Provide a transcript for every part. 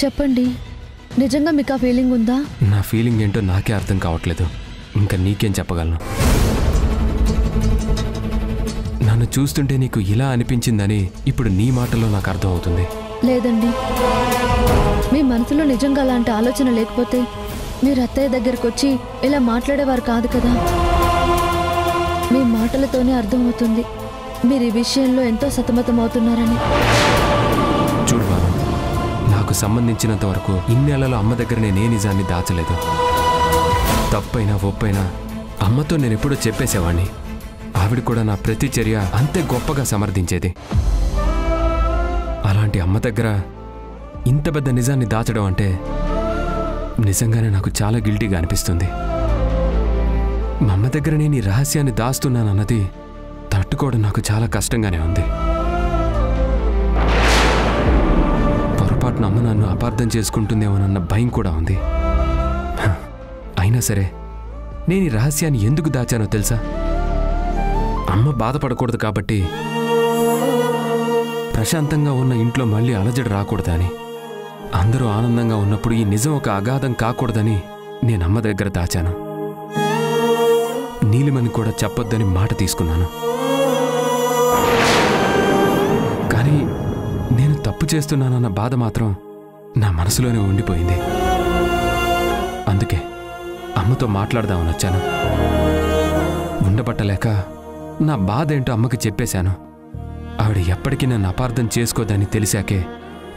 చెప్పండి, నిజంగా మీకు ఆ ఫీలింగ్ ఉందా? నా ఫీలింగ్ ఏంటో నాకే అర్థం కావట్లేదు. ఇంకా నీకేం చెప్పగలను? నన్ను చూస్తుంటే నీకు ఇలా అనిపించిందని ఇప్పుడు నీ మాటలో నాకు అర్థం అవుతుంది. లేదండి, మీ మనసులో నిజంగా అలాంటి ఆలోచన లేకపోతే మీరు అత్తయ్య దగ్గరకు వచ్చి ఇలా మాట్లాడేవారు కాదు కదా. మీ మాటలతోనే అర్థమవుతుంది మీరు ఈ విషయంలో ఎంతో సతమతమవుతున్నారని. చూడు బాబు, నాకు సంబంధించినంత వరకు ఇన్నేళ్లలో అమ్మ దగ్గర నేనే నిజాన్ని దాచలేదు. తప్పైనా ఒప్పైనా అమ్మతో నేను ఎప్పుడో చెప్పేసేవాణ్ణి. ఆవిడ కూడా నా ప్రతి చర్య అంతే గొప్పగా సమర్థించేది. అలాంటి అమ్మ దగ్గర ఇంత పెద్ద నిజాన్ని దాచడం అంటే నిజంగానే నాకు చాలా గిల్టీగా అనిపిస్తుంది. మా అమ్మ దగ్గర నేను ఈ రహస్యాన్ని దాస్తున్నానన్నది తట్టుకోవడం నాకు చాలా కష్టంగానే ఉంది. పొరపాటున అమ్మ నన్ను అపార్థం చేసుకుంటుందేమోనన్న భయం కూడా ఉంది. అయినా సరే నేను ఈ రహస్యాన్ని ఎందుకు దాచానో తెలుసా? అమ్మ బాధపడకూడదు కాబట్టి, ప్రశాంతంగా ఉన్న ఇంట్లో మళ్ళీ అలజడి రాకూడదని, అందరూ ఆనందంగా ఉన్నప్పుడు ఈ నిజం ఒక అగాధం కాకూడదని నేను అమ్మ దగ్గర దాచాను. నీలిమని కూడా చెప్పొద్దని మాట తీసుకున్నాను. కానీ నేను తప్పు చేస్తున్నానన్న బాధ మాత్రం నా మనసులోనే ఉండిపోయింది. అందుకే అమ్మతో మాట్లాడదామని వచ్చాను. ఉండబట్టలేక నా బాధ ఏంటో అమ్మకి చెప్పేశాను. ఆవిడ ఎప్పటికీ నన్ను అపార్థం చేసుకోదని తెలిసాకే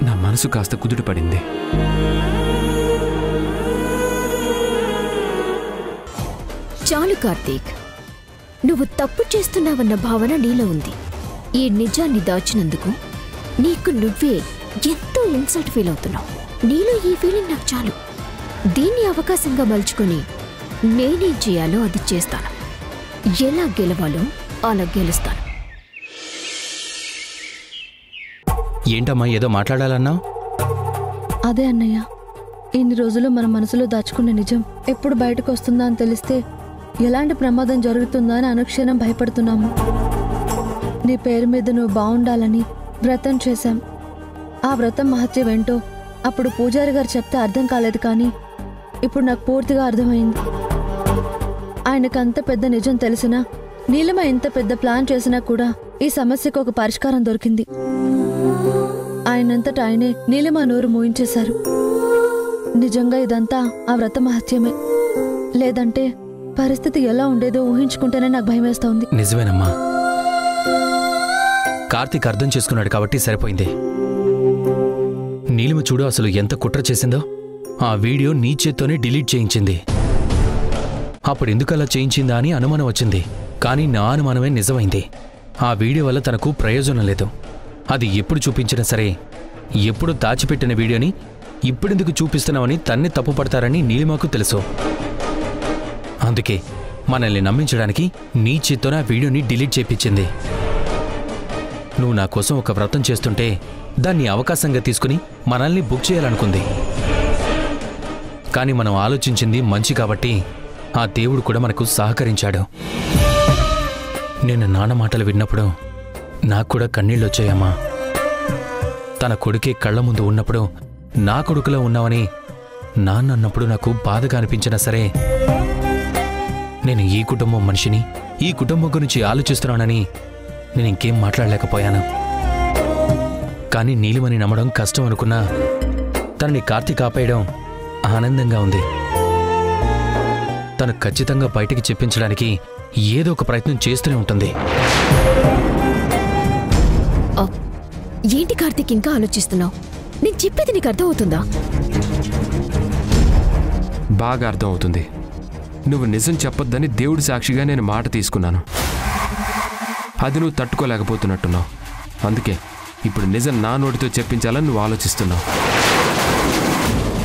నా మనసు కాస్త కుదుటపడింది. చాలు కార్తీక్, నువ్వు తప్పు చేస్తున్నావన్న భావన నీలో ఉంది. ఈ నిజాన్ని దాచినందుకు నీకు నువ్వే ఎంతో ఇన్సల్ట్ ఫీల్ అవుతున్నావు. నీలో ఈ ఫీలింగ్ నాకు చాలు. దీన్ని అవకాశంగా మలుచుకొని నేనేం చేయాలో అది చేస్తాను. ఎలా గెలవాలో అలా గెలుస్తాను. ఏంటమ్మా ఏదో మాట్లాడాలన్నావు? అదే అన్నయ్య, ఇన్ని రోజులు మన మనసులో దాచుకున్న నిజం ఎప్పుడు బయటకు వస్తుందా అని తెలిస్తే ఎలాంటి ప్రమాదం జరుగుతుందా అని అనుక్షణం భయపడుతున్నాము. నీ పేరు మీద నువ్వు బాగుండాలని వ్రతం చేశాం. ఆ వ్రతం మహత్యం ఏంటో అప్పుడు పూజారి గారు చెప్తే అర్థం కాలేదు, కానీ ఇప్పుడు నాకు పూర్తిగా అర్థమైంది. ఆయనకు అంత పెద్ద నిజం తెలిసినా, నీలిమ ఎంత పెద్ద ప్లాన్ చేసినా కూడా ఈ సమస్యకు ఒక పరిష్కారం దొరికింది. ఆయనంతటా ఆయనే నీలిమ నోరు మూయించేశారు. నిజంగా ఇదంతా ఆ వ్రత మహత్యమే. లేదంటే పరిస్థితి ఎలా ఉండేదో ఊహించుకుంటేనే నాకు భయమేస్తోంది. నిజమేనమ్మా, కార్తీక్ అర్థం చేసుకున్నాడు కాబట్టి సరిపోయింది. నీలిమ చూడు అసలు ఎంత కుట్ర చేసిందో. ఆ వీడియో నీ చేత్తోనే డిలీట్ చేయించింది. అప్పుడు ఎందుకలా చేయించిందా అని అనుమానం వచ్చింది, కానీ నా అనుమానమే నిజమైంది. ఆ వీడియో వల్ల తనకు ప్రయోజనం లేదు. అది ఎప్పుడు చూపించినా సరే, ఎప్పుడు దాచిపెట్టిన వీడియోని ఇప్పుడెందుకు చూపిస్తున్నావని తన్నే తప్పు పడతారని నీలిమకు తెలుసు. అందుకే మనల్ని నమ్మించడానికి నీ చేత్తోనే ఆ వీడియోని డిలీట్ చేయించింది. నువ్వు నా కోసం ఒక వ్రతం చేస్తుంటే దాన్ని అవకాశంగా తీసుకుని మనల్ని బుక్ చేయాలనుకుంది. కానీ మనం ఆలోచించింది మంచి కాబట్టి ఆ దేవుడు కూడా మనకు సహకరించాడు. నేను నాన్న మాటలు విన్నప్పుడు నాకు కూడా కన్నీళ్ళొచ్చాయమ్మా. తన కొడుకే కళ్ళ ముందు ఉన్నప్పుడు నా కొడుకులో ఉన్నావని నాన్న అన్నప్పుడు నాకు బాధగా అనిపించినా సరే, నేను ఈ కుటుంబం మనిషిని, ఈ కుటుంబం గురించి ఆలోచిస్తున్నానని నేను ఇంకేం మాట్లాడలేకపోయాను. కానీ నీలిమని నమ్మడం కష్టం అనుకున్నా తనని కార్తీక్ ఆపేయడం ఆనందంగా ఉంది. తను ఖచ్చితంగా బయటికి చెప్పించడానికి ఏదో ఒక ప్రయత్నం చేస్తూనే ఉంటుంది. ఏంటి కార్తీక్ ఇంకా ఆలోచిస్తున్నావు? నేను చెప్పేది నీకు అర్థం అవుతుందా? బాగా అర్థం అవుతుంది. నువ్వు నిజం చెప్పొద్దని దేవుడి సాక్షిగా నేను మాట తీసుకున్నాను. అది నువ్వు తట్టుకోలేకపోతున్నట్టున్నావు. అందుకే ఇప్పుడు నిజం నా నోటితో చెప్పించాలని నువ్వు ఆలోచిస్తున్నావు.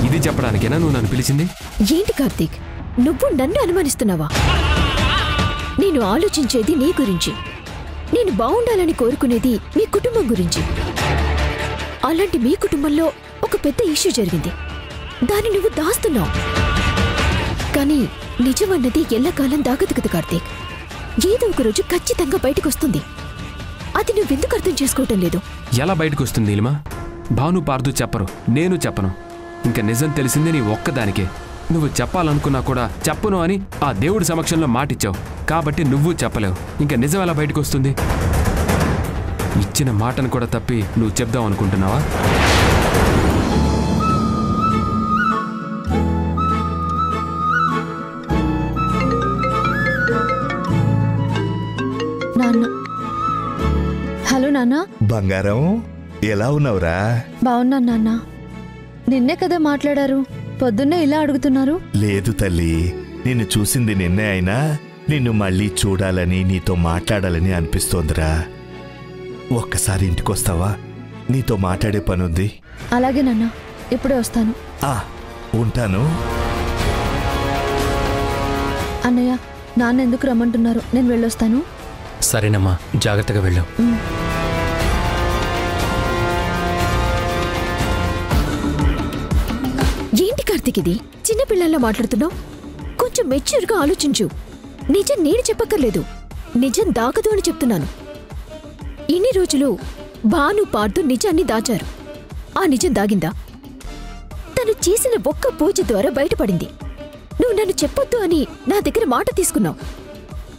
ఇది చెప్పడానికేనా నువ్వు నన్ను పిలిచింది? ఏంటి కార్తీక్, నువ్వు నన్ను అనుమానిస్తున్నావా? నేను ఆలోచించేది నీ గురించి. నేను బాగుండాలని కోరుకునేది మీ కుటుంబం గురించి. అలాంటి మీ కుటుంబంలో ఒక పెద్ద ఇష్యూ జరిగింది. దాన్ని నువ్వు దాస్తున్నావు. కానీ నిజమన్నది ఎల్లకాలం దాగదు కదా కార్తీక్. ఏదో ఒక రోజు ఖచ్చితంగా బయటకు వస్తుంది. అది నువ్వెందుకు అర్థం చేసుకోవటం లేదు? ఎలా బయటకు వస్తుంది నీలిమా? భాను పార్దు చెప్పరు, నేను చెప్పను. ఇంకా నిజం తెలిసింది నీ ఒక్కదానికే. నువ్వు చెప్పాలనుకున్నా కూడా చెప్పను అని ఆ దేవుడి సమక్షంలో మాటిచ్చావు. కాబట్టి నువ్వు చెప్పలేవు. ఇంకా నిజం ఎలా బయటకు వస్తుంది? ఇచ్చిన మాటను కూడా తప్పి నువ్వు చెప్దాం అనుకుంటున్నావా? నాన్న. హలో నాన్న. బంగారం, ఎలా ఉన్నావురా? బాగున్నాను నాన్న. నిన్నే కదా మాట్లాడారు, పొద్దున్నే ఇలా అడుగుతున్నారు? లేదు తల్లి, నిన్ను చూసింది నిన్నే అయినా నిన్ను మళ్ళీ చూడాలని నీతో మాట్లాడాలని అనిపిస్తోందిరా. ఒక్కసారి ఇంటికొస్తావా? నీతో మాట్లాడే పనుంది. అలాగే నాన్న, ఇప్పుడే వస్తాను. ఉంటాను. అన్నయ్య, నాన్న ఎందుకు రమ్మంటున్నారు? నేను వెళ్ళొస్తాను. సరేనమ్మా, జాగ్రత్తగా వెళ్ళు. ఏంటి కార్తీక్ ఇది? చిన్నపిల్లల్లా మాట్లాడుతున్నావు. కొంచెం మెచ్యూర్గా ఆలోచించు. నిజం నేను చెప్పక్కర్లేదు, నిజం దాగదు అని చెప్తున్నాను. ఇన్ని రోజులు భాను పార్దు నిజాన్ని దాచారు. ఆ నిజం దాగిందా? తను చేసిన ఒక్క పూజ ద్వారా బయటపడింది. నువ్వు నన్ను చెప్పొద్దు అని నా దగ్గర మాట తీసుకున్నావు.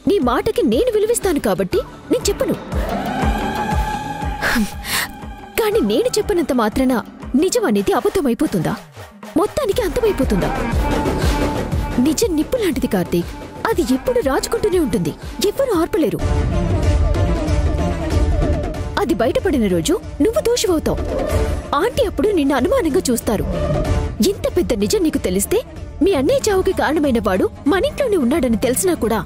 నీ మాటకి నేను విలువిస్తాను కాబట్టి నేను చెప్పను. కానీ నేను చెప్పనంత మాత్రాన నిజం అనేది అబద్ధమైపోతుందా? మొత్తానికి అంతమైపోతుందా? నిజం నిప్పు లాంటిది కార్తీక్. అది ఎప్పుడు రాజుకుంటూనే ఉంటుంది, ఎవ్వరూ ఆర్పలేరు. అది బయటపడిన రోజు నువ్వు దోషివవుతావు. ఆంటీ అప్పుడు నిన్ను అనుమానంగా చూస్తారు. ఇంత పెద్ద నిజం నీకు తెలిస్తే మీ అన్నయ్య చావుకి కారణమైన వాడు మనింట్లోనే ఉన్నాడని తెలిసినా కూడా,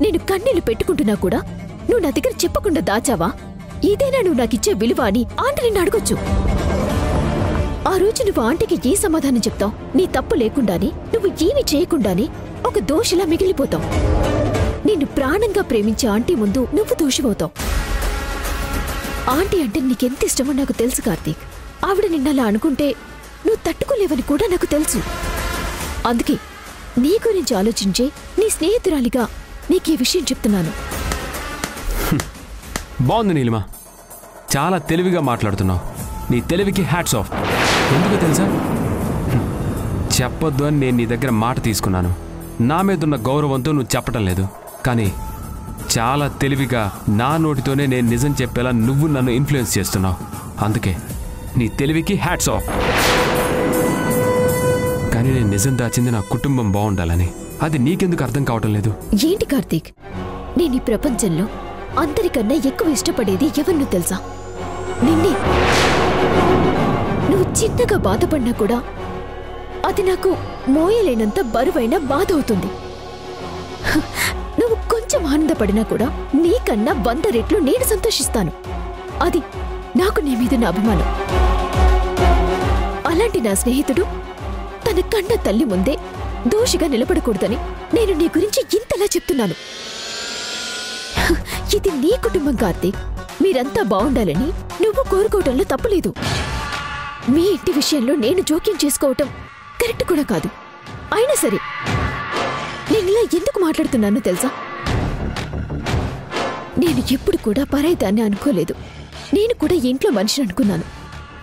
నేను కన్నీళ్లు పెట్టుకుంటున్నా కూడా నువ్వు నా దగ్గర చెప్పకుండా దాచావా? ఇదేనా నువ్వు నాకిచ్చే విలువ అని ఆంటీ నిన్ను అడగొచ్చు. ఆ రోజు నువ్వు ఆంటీకి ఏ సమాధానం చెప్తావు? నీ తప్పు లేకుండానే, నువ్వు ఏమీ చేయకుండానే ఒక దోషిలా మిగిలిపోతావు. నిన్ను ప్రాణంగా ప్రేమించే ఆంటీ ముందు నువ్వు దోషివవుతావు. ఆంటీ అంటే నీకెంత ఇష్టమో నాకు తెలుసు కార్తీక్. ఆవిడ నిన్నలా అనుకుంటే నువ్వు తట్టుకోలేవని కూడా నాకు తెలుసు. అందుకే నీ గురించి ఆలోచించే నీ స్నేహితురాలిగా నీకీ విషయం చెప్తున్నాను. బాగుంది నీలిమా, చాలా తెలివిగా మాట్లాడుతున్నావు. నీ తెలివికి హ్యాట్స్ ఆఫ్. ఎందుకు తెలుసా? చెప్పొద్దు అని నేను నీ దగ్గర మాట తీసుకున్నాను. నా మీదున్న గౌరవంతో నువ్వు చెప్పటం లేదు. కానీ చాలా తెలివిగా నా నోటితోనే నేను నిజం చెప్పేలా నువ్వు నన్ను ఇన్ఫ్లుయెన్స్ చేస్తున్నావు. అందుకే నీ తెలివికి హ్యాట్స్ ఆఫ్. కానీ నేను నిజం దాచింది నా కుటుంబం బాగుండాలని. అది నీకెందుకు అర్థం కావటం లేదు? ఏంటి కార్తీక్, నేను ఈ ప్రపంచంలో అందరికన్నా ఎక్కువ ఇష్టపడేది ఎవరినో తెలుసా? నిన్నే. నువ్వు చిన్నగా బాధపడినా కూడా అది నాకు మోయలేనంత బరువైన బాధ అవుతుంది. నువ్వు కొంచెం ఆనందపడినా కూడా నీకన్నా 100 రెట్లు నేను సంతోషిస్తాను. అది నాకు నీ మీద నా అభిమానం. అలాంటి నా స్నేహితుడు తన కన్న తల్లి ముందే దోషిగా నిలబడకూడదని నేను నీ గురించి ఇంతలా చెప్తున్నాను. ఇది నీ కుటుంబం కార్తీక్. మీరంతా బాగుండాలని నువ్వు కోరుకోవటంలో తప్పులేదు. మీ ఇంటి విషయంలో నేను జోక్యం చేసుకోవటం కరెక్ట్ కూడా కాదు. అయినా సరే నేను ఇలా ఎందుకు మాట్లాడుతున్నానో తెలుసా? నేను ఎప్పుడు కూడా పరాయిదాన్ని అనుకోలేదు. నేను కూడా ఇంట్లో మనిషిని అనుకున్నాను,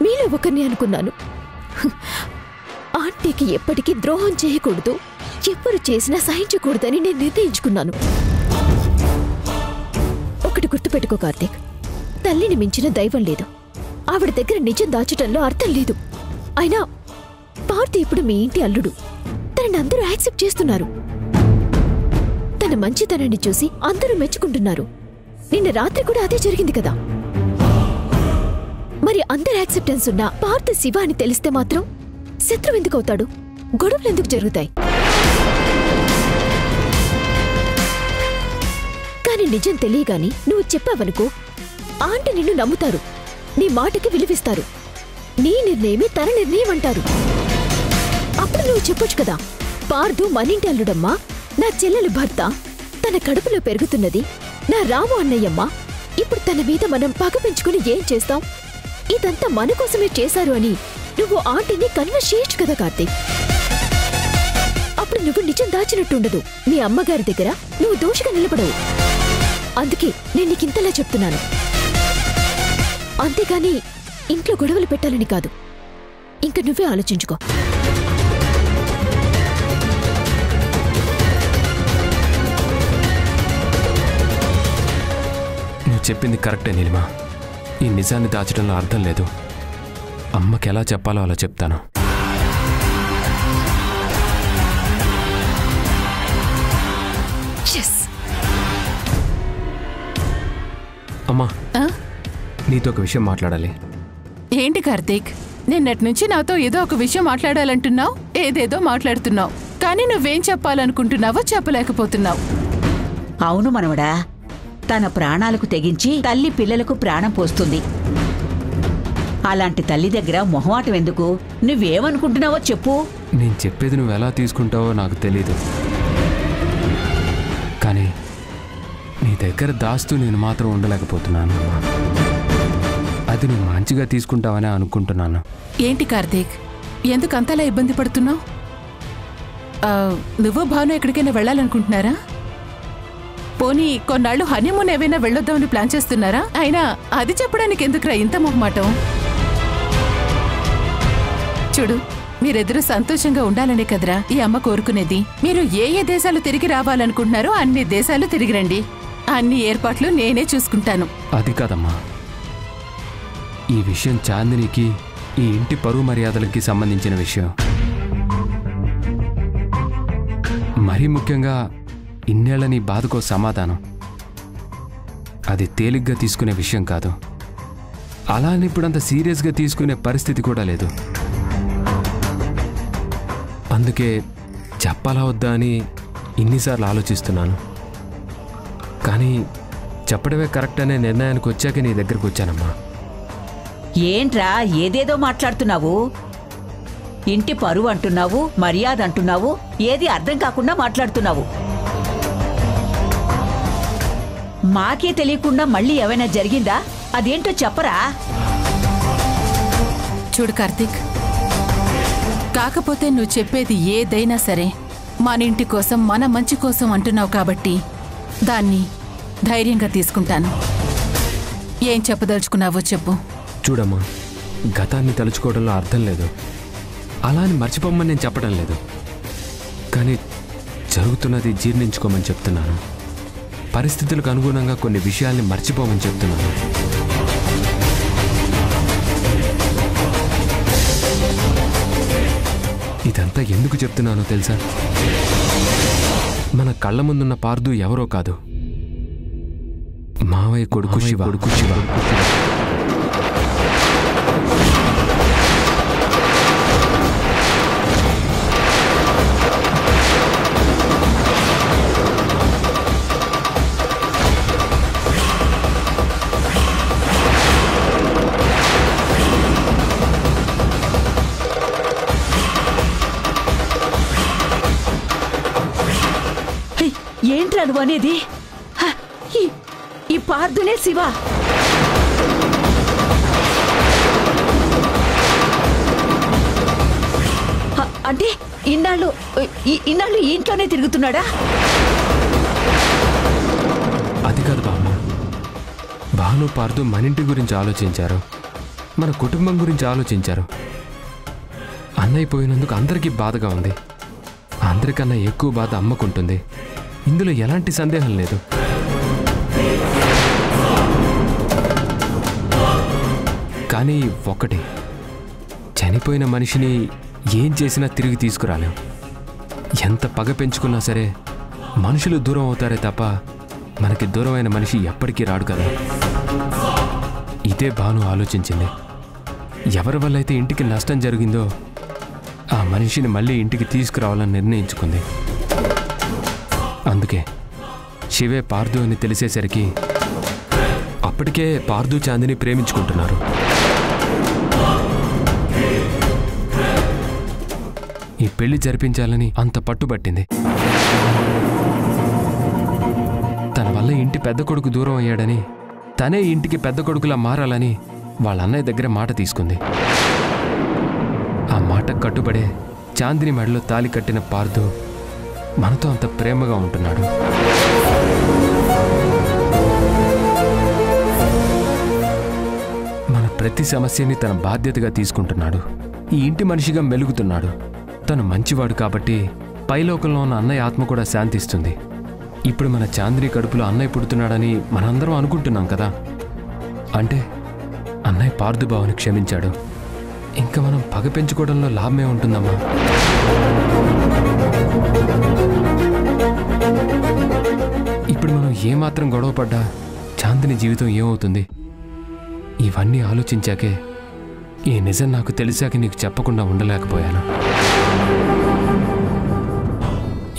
మీలో ఒకరిని అనుకున్నాను. ఆంటీకి ఎప్పటికీ ద్రోహం చేయకూడదు, ఎవ్వరు చేసినా సహించకూడదని నేను నిర్ణయించుకున్నాను. ఒకటి గుర్తుపెట్టుకో కార్తీక్, తల్లిని మించిన దైవం లేదు. ఆవిడ దగ్గర నిజం దాచటంలో అర్థం లేదు. అయినా పార్థి ఇప్పుడు మీ ఇంటి అల్లుడు. తనని అందరూ యాక్సెప్ట్ చేస్తున్నారు. తన మంచితనాన్ని చూసి అందరూ మెచ్చుకుంటున్నారు. నిన్న రాత్రి కూడా అదే జరిగింది కదా. మరి అందరి యాక్సెప్టెన్స్ ఉన్నా పార్థి శివ అని తెలిస్తే మాత్రం శత్రువు ఎందుకు అవుతాడు? గొడవలు ఎందుకు జరుగుతాయి? కానీ నిజం తెలియగాని నువ్వు చెప్పావనుకో, ఆంటీ నిన్ను నమ్ముతారు, నీ మాటకి విలువిస్తారు. నీ నిర్ణయమే తన నిర్ణయం అంటారు. అప్పుడు నువ్వు చెప్పొచ్చు కదా, పార్థు మనింటి అల్లుడమ్మా, నా చెల్లెలు భర్త, తన కడుపులో పెరుగుతున్నది నా రాము అన్నయ్యమ్మ. ఇప్పుడు తన మీద మనం పగ పెంచుకుని ఏం చేస్తాం? ఇదంతా మన కోసమే చేశారు అని నువ్వు ఆంటీని కన్విన్స్ చేయొచ్చు కదా కార్తీక్. అప్పుడు నువ్వు నిజం దాచినట్టుండదు. మీ అమ్మగారి దగ్గర నువ్వు దోషిగా నిలబడవు. అందుకే నేను నీకింతలా చెప్తున్నాను. అంతేగాని ఇంట్లో గొడవలు పెట్టాలని కాదు. ఇంక నువ్వే ఆలోచించుకో. చెప్పింది కరెక్టే నీలిమా. ఈ నిజాన్ని దాచడంలో అర్థం లేదు. అమ్మకి ఎలా చెప్పాలో అలా చెప్తాను. అమ్మా, నీతో ఒక విషయం మాట్లాడాలి. ఏంటి కార్తీక్, నిన్నటి నుంచి నాతో ఏదో ఒక విషయం మాట్లాడాలంటున్నావు, ఏదేదో మాట్లాడుతున్నావు, కానీ నువ్వేం చెప్పాలనుకుంటున్నావో చెప్పలేకపోతున్నావు. అవును మనవడా, తన ప్రాణాలకు తెగించి తల్లి పిల్లలకు ప్రాణం పోస్తుంది. అలాంటి తల్లి దగ్గర మొహమాటం ఎందుకు? నువ్వేమనుకుంటున్నావో చెప్పు. నేను చెప్పేది నువ్వు ఎలా తీసుకుంటావో నాకు తెలీదు, కానీ నీ దగ్గర దాస్తూ నేను మాత్రం ఉండలేకపోతున్నాను. అది నువ్వు మంచిగా తీసుకుంటావనే అనుకుంటున్నాను. ఏంటి కార్తీక్, ఎందుకు అంతలా ఇబ్బంది పడుతున్నావు? నువ్వు భాను ఎక్కడికైనా వెళ్ళాలనుకుంటున్నారా? పోనీ కొన్నాళ్ళు హనీమూన్ ఏవైనా వెళ్ళొద్దామని ప్లాన్ చేస్తున్నారా? అయినా అది చెప్పడానికి ఎందుకురా ఇంత మొహమాటం? చూడు, మీరెద్దరూ సంతోషంగా ఉండాలనే కదరా ఈ అమ్మ కోరుకునేది. మీరు ఏ ఏ దేశాలు తిరిగి రావాలనుకుంటున్నారో అన్ని దేశాలు తిరిగి రండి. అన్ని ఏర్పాట్లు నేనే చూసుకుంటాను. అది కాదమ్మా, ఈ విషయం చాందినికి, ఈ ఇంటి పరువు మర్యాదలకి సంబంధించిన విషయం. మరీ ముఖ్యంగా ఇన్నేళ్ల నీ బాధకో సమాధానం. అది తేలిగ్గా తీసుకునే విషయం కాదు. అలా అని ఇప్పుడంత సీరియస్గా తీసుకునే పరిస్థితి కూడా లేదు. అందుకే చెప్పాలా వద్దా అని ఇన్నిసార్లు ఆలోచిస్తున్నాను. కానీ చెప్పడమే కరెక్ట్ అనే నిర్ణయానికి వచ్చాక నీ దగ్గరకు వచ్చానమ్మా. ఏంట్రా ఏదేదో మాట్లాడుతున్నావు? ఇంటి పరువు అంటున్నావు, మర్యాద అంటున్నావు, ఏది అర్థం కాకుండా మాట్లాడుతున్నావు. మాకే తెలియకుండా మళ్ళీ ఏమైనా జరిగిందా? అదేంటో చెప్పరా? చూడు కార్తీక్, కాకపోతే నువ్వు చెప్పేది ఏదైనా సరే మన ఇంటి కోసం, మన మంచి కోసం అంటున్నావు కాబట్టి దాన్ని ధైర్యంగా తీసుకుంటాను. ఏం చెప్పదలుచుకున్నావో చెప్పు. చూడమ్మా, గతాన్ని తలుచుకోవడంలో అర్థం లేదు. అలా అని మర్చిపోమని నేను చెప్పడం లేదు, కానీ జరుగుతున్నది జీర్ణించుకోమని చెప్తున్నాను. పరిస్థితులకు అనుగుణంగా కొన్ని విషయాల్ని మర్చిపోమని చెప్తున్నాను. ఇదంతా ఎందుకు చెప్తున్నానో తెలుసా? మన కళ్ళ ముందున్న పార్దు ఎవరో కాదు, మావయ్య కొడుకు శివ. ఏంట్రా నువ్వు అనేది? ఈ పార్దునే శివ? అంటే ఇన్నాళ్ళు ఈ ఇంట్లోనే తిరుగుతున్నాడా? అది కాదు బామ్మ, భాను పార్దు మన ఇంటి గురించి ఆలోచించారు, మన కుటుంబం గురించి ఆలోచించారు. అన్నయ్య పోయినందుకు అందరికీ బాధగా ఉంది. అందరికన్నా ఎక్కువ బాధ అమ్మకుంటుంది. ఇందులో ఎలాంటి సందేహం లేదు. కానీ ఒకటి, చనిపోయిన మనిషిని ఏం చేసినా తిరిగి తీసుకురాలేం. ఎంత పగ పెంచుకున్నా సరే మనుషులు దూరం అవుతారే తప్ప మనకి దూరమైన మనిషి ఎప్పటికీ రాడు కదా. ఇదే భాను ఆలోచించింది. ఎవరి వల్ల అయితే ఇంటికి నష్టం జరిగిందో ఆ మనిషిని మళ్ళీ ఇంటికి తీసుకురావాలని నిర్ణయించుకుంది. అందుకే శివే పార్దు అని తెలిసేసరికి అప్పటికే పార్దు చాందిని ప్రేమించుకుంటున్నారు. ఈ పెళ్లి జరిపించాలని అంత పట్టుబట్టింది. తన వల్ల ఇంటి పెద్ద కొడుకు దూరం అయ్యాడని, తనే ఇంటికి పెద్ద కొడుకులా మారాలని వాళ్ళ అన్నయ్య దగ్గర మాట తీసుకుంది. ఆ మాట కట్టుబడే చాందిని మెడలో తాలి కట్టిన పార్దు మనతో అంత ప్రేమగా ఉంటున్నాడు. మన ప్రతి సమస్యని తన బాధ్యతగా తీసుకుంటున్నాడు. ఈ ఇంటి మనిషిగా మెలుగుతున్నాడు. తను మంచివాడు కాబట్టి పైలోకంలో ఉన్న అన్నయ్య ఆత్మ కూడా శాంతిస్తుంది. ఇప్పుడు మన చాందిని కడుపులో అన్నయ్య పుడుతున్నాడని మనందరం అనుకుంటున్నాం కదా. అంటే అన్నయ్య పార్థుబావని క్షమించాడు. ఇంకా మనం పగ పెంచుకోవడంలో లాభమే ఉంటుందమ్మా. ఇప్పుడు మనం ఏమాత్రం గొడవ పడ్డా చాందిని జీవితం ఏమవుతుంది? ఇవన్నీ ఆలోచించాకే ఈ నిజం నాకు తెలిసాక నీకు చెప్పకుండా ఉండలేకపోయాను.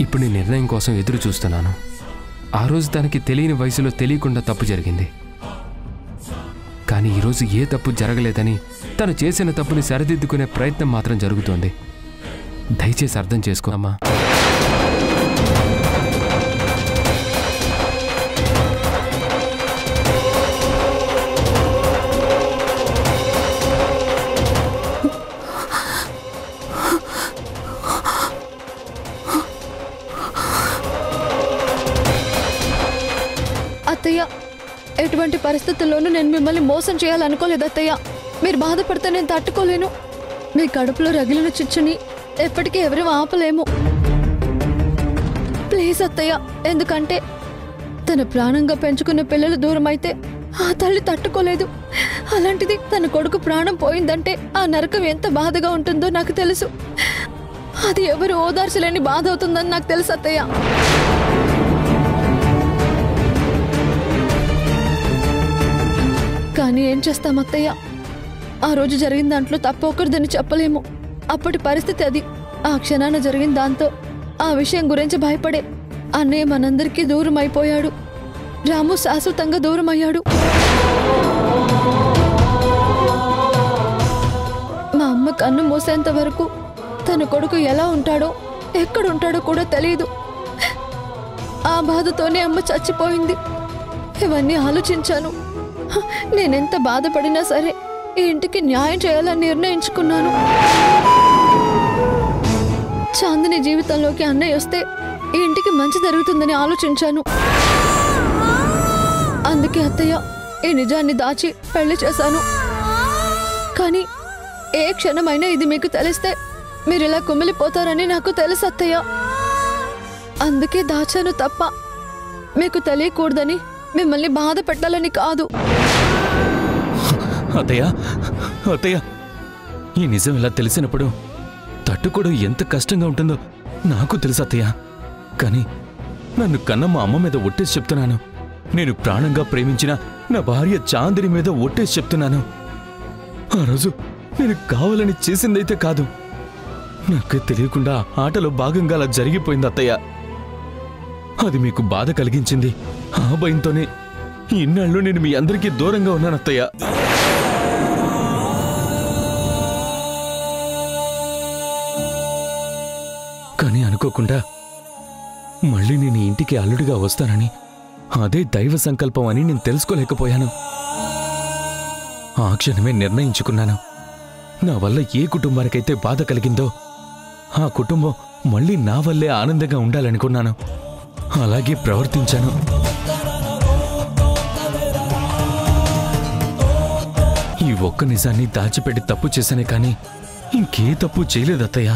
ఇప్పుడు నీ నిర్ణయం కోసం ఎదురు చూస్తున్నాను. ఆ రోజు తనకి తెలియని వయసులో తెలియకుండా తప్పు జరిగింది. కానీ ఈరోజు ఏ తప్పు జరగలేదని తను చేసిన తప్పుని సరిదిద్దుకునే ప్రయత్నం మాత్రం జరుగుతోంది. దయచేసి అర్థం చేసుకో అమ్మా. అత్తయ్య, ఎటువంటి పరిస్థితుల్లోనూ నేను మిమ్మల్ని మోసం చేయాలనుకోలేదు అత్తయ్య. మీరు బాధపడితే నేను తట్టుకోలేను. మీ కడుపులో రగిలిన చిచ్చుని ఎప్పటికీ ఎవరూ ఆపలేము. ప్లీజ్ అత్తయ్య, ఎందుకంటే తన ప్రాణంగా పెంచుకున్న పిల్లలు దూరం అయితే ఆ తల్లి తట్టుకోలేదు. అలాంటిది తన కొడుకు ప్రాణం పోయిందంటే ఆ నరకం ఎంత బాధగా ఉంటుందో నాకు తెలుసు. అది ఎవరు ఓదార్చలేని బాధ అవుతుందని నాకు తెలుసు అత్తయ్య. కానీ ఏం చేస్తాం అత్తయ్య, ఆ రోజు జరిగిన దాంట్లో తప్పొకరిదని చెప్పలేము. అప్పటి పరిస్థితి అది. ఆ క్షణాన జరిగిన దాంతో ఆ విషయం గురించి భయపడే అన్నయ్య మనందరికీ దూరం అయిపోయాడు. రాము శాశ్వతంగా దూరం అయ్యాడు. మా అమ్మ కన్ను మూసేంత వరకు తన కొడుకు ఎలా ఉంటాడో ఎక్కడుంటాడో కూడా తెలియదు. ఆ బాధతోనే అమ్మ చచ్చిపోయింది. ఇవన్నీ ఆలోచించాను. నేనెంత బాధపడినా సరే ఈ ఇంటికి న్యాయం చేయాలని నిర్ణయించుకున్నాను. చాందిని జీవితంలోకి అన్నయ్య వస్తే ఈ ఇంటికి మంచి జరుగుతుందని ఆలోచించాను. అందుకే అత్తయ్య ఈ నిజాన్ని దాచి పెళ్లి చేశాను. కానీ ఏ క్షణమైనా ఇది మీకు తెలిస్తే మీరు ఇలా కుమిలిపోతారని నాకు తెలుసు అత్తయ్య. అందుకే దాచాను తప్ప మీకు తెలియకూడదని, మిమ్మల్ని బాధ పెట్టాలని కాదు. అత్తయ్య, అత్తయ్య, ఈ నిజం ఇలా తెలిసినప్పుడు తట్టుకోవడం ఎంత కష్టంగా ఉంటుందో నాకు తెలుసు అత్తయ్య. కానీ నన్ను కన్న మా అమ్మ మీద ఒట్టేసి చెప్తున్నాను. నేను ప్రాణంగా ప్రేమించిన నా భార్య చాందిని మీద ఒట్టేసి చెప్తున్నాను. ఆ రోజు నేను కావాలని చేసిందైతే కాదు. నాకే తెలియకుండా ఆటలో భాగంగా అలా జరిగిపోయింది అత్తయ్య. అది మీకు బాధ కలిగించింది. ఆ భయంతోనే ఇన్నాళ్ళు నేను మీ అందరికీ దూరంగా ఉన్నాను అత్తయ్య. కానీ అనుకోకుండా మళ్ళీ నేను ఇంటికి అల్లుడిగా వస్తానని, అదే దైవ సంకల్పం అని నేను తెలుసుకోలేకపోయాను. ఆ క్షణమే నిర్ణయించుకున్నాను. నా వల్ల ఏ కుటుంబానికైతే బాధ కలిగిందో ఆ కుటుంబం మళ్ళీ నా వల్లే ఆనందంగా ఉండాలనుకున్నాను. అలాగే ప్రవర్తించాను. ఈ ఒక్క నిజాన్ని దాచిపెట్టి తప్పు చేశానే కానీ ఇంకే తప్పు చేయలేదత్తయ్య.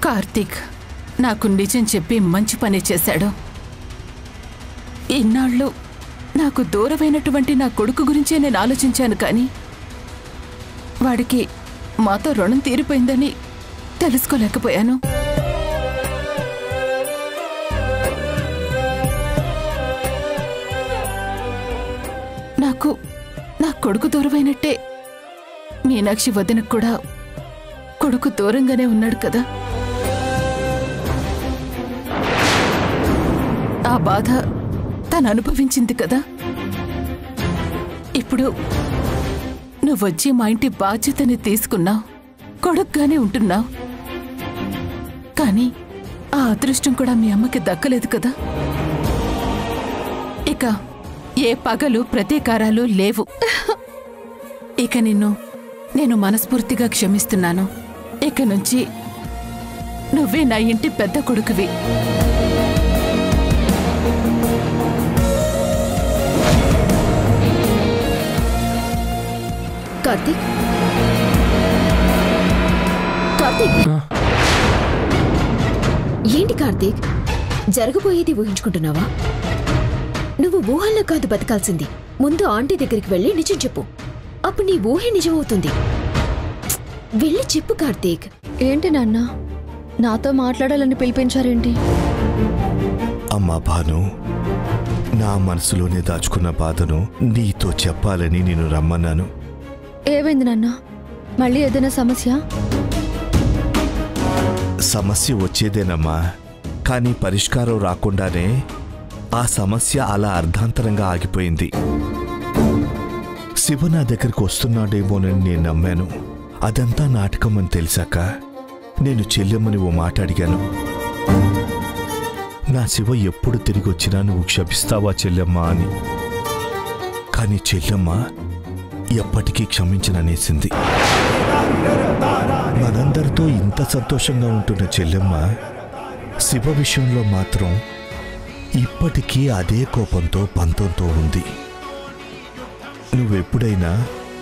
కార్తీక్ నాకు నిజం చెప్పి మంచి పని చేశాడు. ఇన్నాళ్ళు నాకు దూరమైనటువంటి నా కొడుకు గురించే నేను ఆలోచించాను. కానీ వాడికి మాతో రుణం తీరిపోయిందని తెలుసుకోలేకపోయాను. నాకు నా కొడుకు దూరమైనట్టే మీనాక్షి వదినకు కూడా కొడుకు దూరంగానే ఉన్నాడు కదా. ఆ బాధ తను అనుభవించింది కదా. ఇప్పుడు నువ్వొచ్చి మా ఇంటి బాధ్యతని తీసుకున్నావు, కొడుకుగానే ఉంటున్నావు. కానీ ఆ అదృష్టం కూడా మీ అమ్మకి దక్కలేదు కదా. ఇక ఏ పగలు ప్రతీకారాలు లేవు. ఇక నేను మనస్ఫూర్తిగా క్షమిస్తున్నాను. ఇక నుంచి నువ్వే నా ఇంటి పెద్ద కొడుకువి. కార్తీక్, కార్తీక్ ఏంటి కార్తీక్ జరగబోయేది ఊహించుకుంటున్నావా? నువ్వు ఊహల్లో కాదు బతకాల్సింది. ముందు ఆంటీ దగ్గరికి వెళ్ళి నిజం చెప్పు. అప్పుడు నీ ఊహే నిజమవుతుంది. వెళ్ళి చెప్పు కార్తీక్. ఏంటి నాన్న నాతో మాట్లాడాలని పిలిపించారేంటి? అమ్మా భాను, నా మనసులోనే దాచుకున్న బాధను నీతో చెప్పాలని నేను రమ్మన్నాను. ఏమైంది నాన్న? మళ్ళీ ఏదైనా సమస్య? సమస్య వచ్చేదేనమ్మా, కానీ పరిష్కారం రాకుండానే ఆ సమస్య అలా అర్ధాంతరంగా ఆగిపోయింది. శివ నా దగ్గరికి వస్తున్నాడేమోనని నేను నమ్మాను. అదంతా నాటకం అని తెలిసాక నేను చెల్లెమ్మని ఓ మాట అడిగాను. నా శివ ఎప్పుడు తిరిగి వచ్చినా నువ్వు క్షమిస్తావా చెల్లెమ్మ అని. కానీ చెల్లెమ్మ ఎప్పటికీ క్షమించననేసింది. మనందరితో ఇంత సంతోషంగా ఉంటున్న చెల్లెమ్మ శివ విషయంలో మాత్రం ఇప్పటికీ అదే కోపంతో పంతంతో ఉంది. నువ్వెప్పుడైనా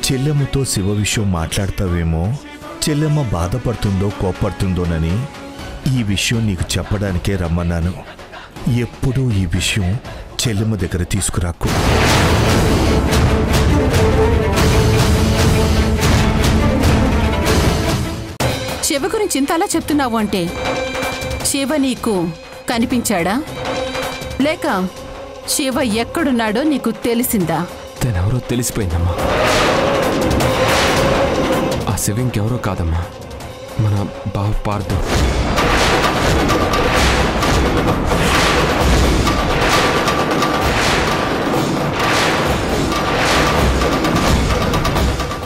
చెల్లెమ్మతో శివ విషయం మాట్లాడతావేమో, చెల్లెమ్మ బాధపడుతుందో కోపడుతుందోనని ఈ విషయం నీకు చెప్పడానికే రమ్మన్నాను. ఎప్పుడూ ఈ విషయం చెల్లెమ్మ దగ్గర తీసుకురాకు. శివ గురించి ఇంతలా చెప్తున్నావు అంటే శివ నీకు కనిపించాడా, లేక శివ ఎక్కడున్నాడో నీకు తెలిసిందా? తనెవరో తెలిసిపోయిందమ్మా. ఆ శివ ఇంకెవరో కాదమ్మా, మన బావ పార్థు.